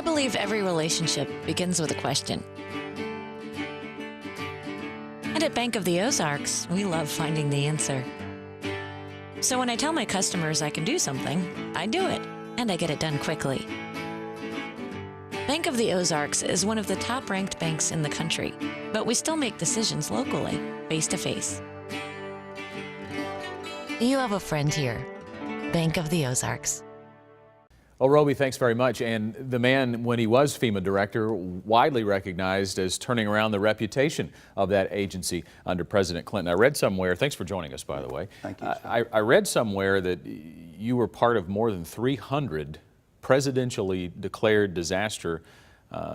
I believe every relationship begins with a question. And at Bank of the Ozarks, we love finding the answer. So when I tell my customers I can do something, I do it, and I get it done quickly. Bank of the Ozarks is one of the top-ranked banks in the country, but we still make decisions locally, face-to-face. You have a friend here. Bank of the Ozarks. Well, Roby, thanks very much. And the man, when he was FEMA director, widely recognized as turning around the reputation of that agency under President Clinton. I read somewhere, thanks for joining us, by the way. Thank you. I read somewhere that you were part of more than 300 presidentially declared disaster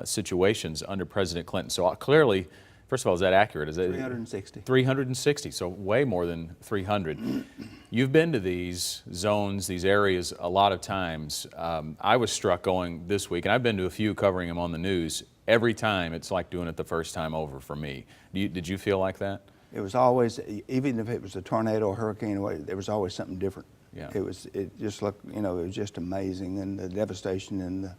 situations under President Clinton. So clearly, first of all, is that accurate? Is that 360. 360, so way more than 300. You've been to these zones, these areas a lot of times. I was struck going this week, and I've been to a few covering them on the news. Every time it's like doing it the first time over for me. Did you feel like that? It was always, even if it was a tornado or hurricane, there was always something different. Yeah. It just looked, it was just amazing, and the devastation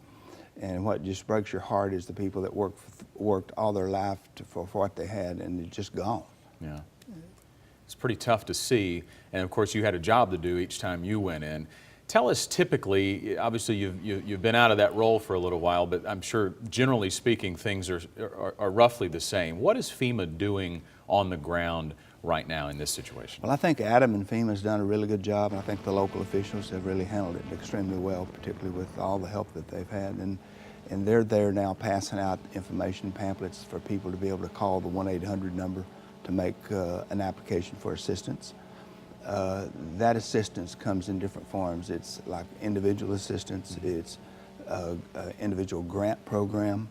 and what just breaks your heart is the people that worked all their life for what they had, and it's just gone. Yeah. It's pretty tough to see, and of course you had a job to do each time you went in. Tell us, typically, obviously you've been out of that role for a little while, but I'm sure generally speaking things are roughly the same. What is FEMA doing on the ground right now in this situation? Well, I think Adam and FEMA has done a really good job, and I think the local officials have really handled it extremely well, particularly with all the help that they've had. And they're there now passing out information pamphlets for people to be able to call the 1-800 number to make an application for assistance. That assistance comes in different forms. It's like individual assistance, it's an individual grant program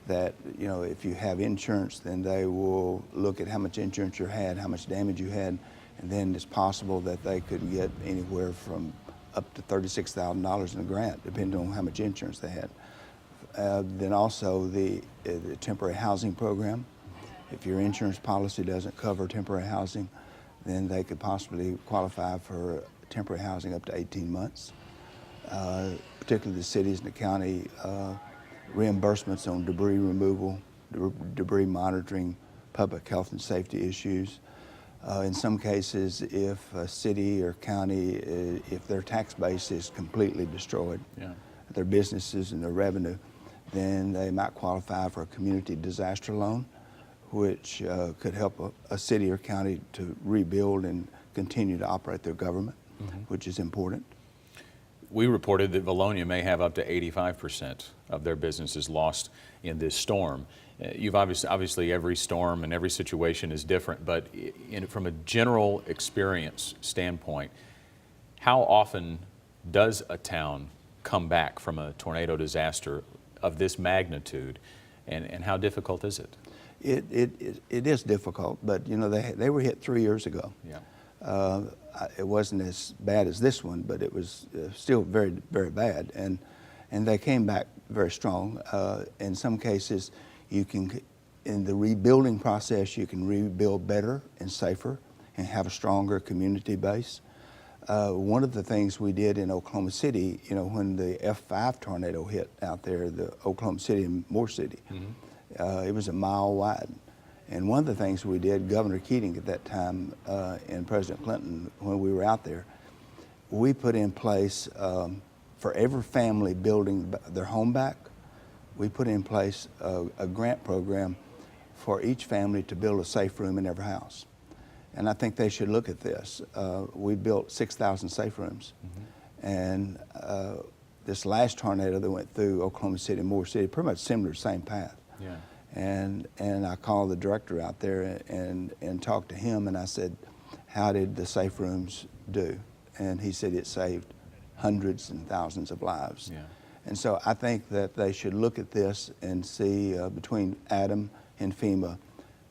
that, if you have insurance, then they will look at how much insurance you had, how much damage you had, and then it's possible that they could get anywhere from up to $36,000 in a grant, depending on how much insurance they had. Then also the temporary housing program. If your insurance policy doesn't cover temporary housing, then they could possibly qualify for temporary housing up to 18 months. Particularly the cities and the county, reimbursements on debris removal, debris monitoring, public health and safety issues. In some cases, if a city or county, if their tax base is completely destroyed, their businesses and their revenue, then they might qualify for a community disaster loan, which could help a city or county to rebuild and continue to operate their government, which is important. We reported that Valonia may have up to 85% of their businesses lost in this storm. You've obviously every storm and every situation is different, but from a general experience standpoint, how often does a town come back from a tornado disaster of this magnitude, and how difficult is it? It is difficult, but they were hit 3 years ago. Yeah. It wasn't as bad as this one, but it was still very, very bad, and they came back very strong. In some cases, in the rebuilding process, you can rebuild better and safer and have a stronger community base. One of the things we did in Oklahoma City, when the F5 tornado hit out there, the Oklahoma City and Moore City, it was a mile wide. And one of the things we did, Governor Keating at that time and President Clinton, when we were out there, we put in place, for every family building their home back, we put in place a grant program for each family to build a safe room in every house. And I think they should look at this. We built 6,000 safe rooms. And this last tornado that went through Oklahoma City and Moore City, pretty much similar, same path. Yeah. And I called the director out there and talked to him, and I said, how did the safe rooms do? And he said it saved hundreds and thousands of lives. Yeah. And so I think that they should look at this and see between Adam and FEMA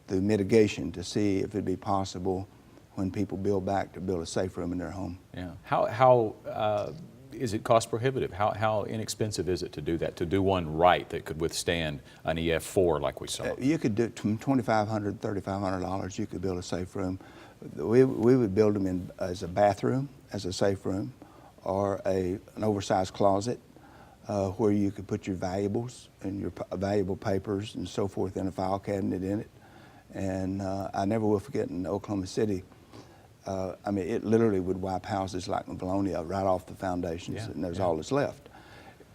the mitigation to see if it'd be possible when people build back to build a safe room in their home. Yeah. How is it cost prohibitive? How inexpensive is it to do that, to do one right that could withstand an EF4 like we saw? You could do it from $2,500, $3,500. You could build a safe room. We would build them as a bathroom, as a safe room, or an oversized closet. where you could put your valuables and your valuable papers and so forth in a file cabinet in it. And I never will forget in Oklahoma City, I mean, it literally would wipe houses like in Valonia right off the foundations, and there's all that's left.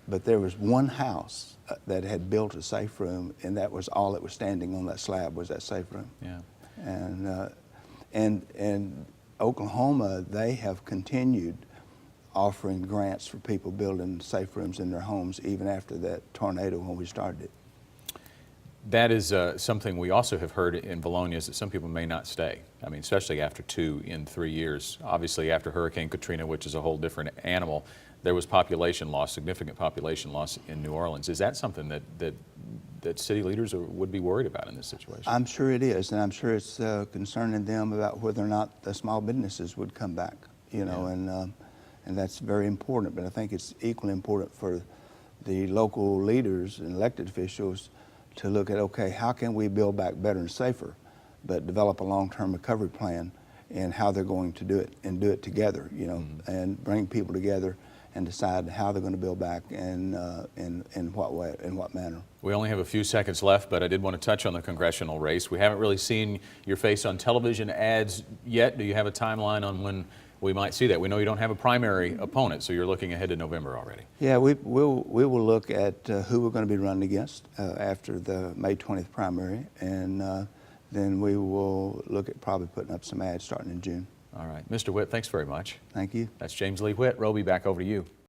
But there was one house that had built a safe room, and that was all that was standing on that slab was that safe room. Yeah. And Oklahoma, they have continued offering grants for people building safe rooms in their homes even after that tornado when we started it. That is something we also have heard in Valonia, is that some people may not stay. I mean, especially after 2 in 3 years. Obviously, after Hurricane Katrina, which is a whole different animal, there was population loss, significant population loss in New Orleans. Is that something that city leaders would be worried about in this situation? I'm sure it is, and I'm sure it's concerning them about whether or not the small businesses would come back, you know, and that's very important. But I think it's equally important for the local leaders and elected officials to look at, okay, how can we build back better and safer, but develop a long-term recovery plan and how they're going to do it, and do it together, you know, and bring people together and decide how they're going to build back and in what way, in what manner. We only have a few seconds left, but I did want to touch on the congressional race. We haven't really seen your face on television ads yet. Do you have a timeline on when we might see that? We know you don't have a primary opponent, so you're looking ahead to November already. Yeah, we will look at who we're going to be running against after the May 20th primary, and then we will look at probably putting up some ads starting in June. All right. Mr. Witt, thanks very much. Thank you. That's James Lee Witt. Roby, back over to you.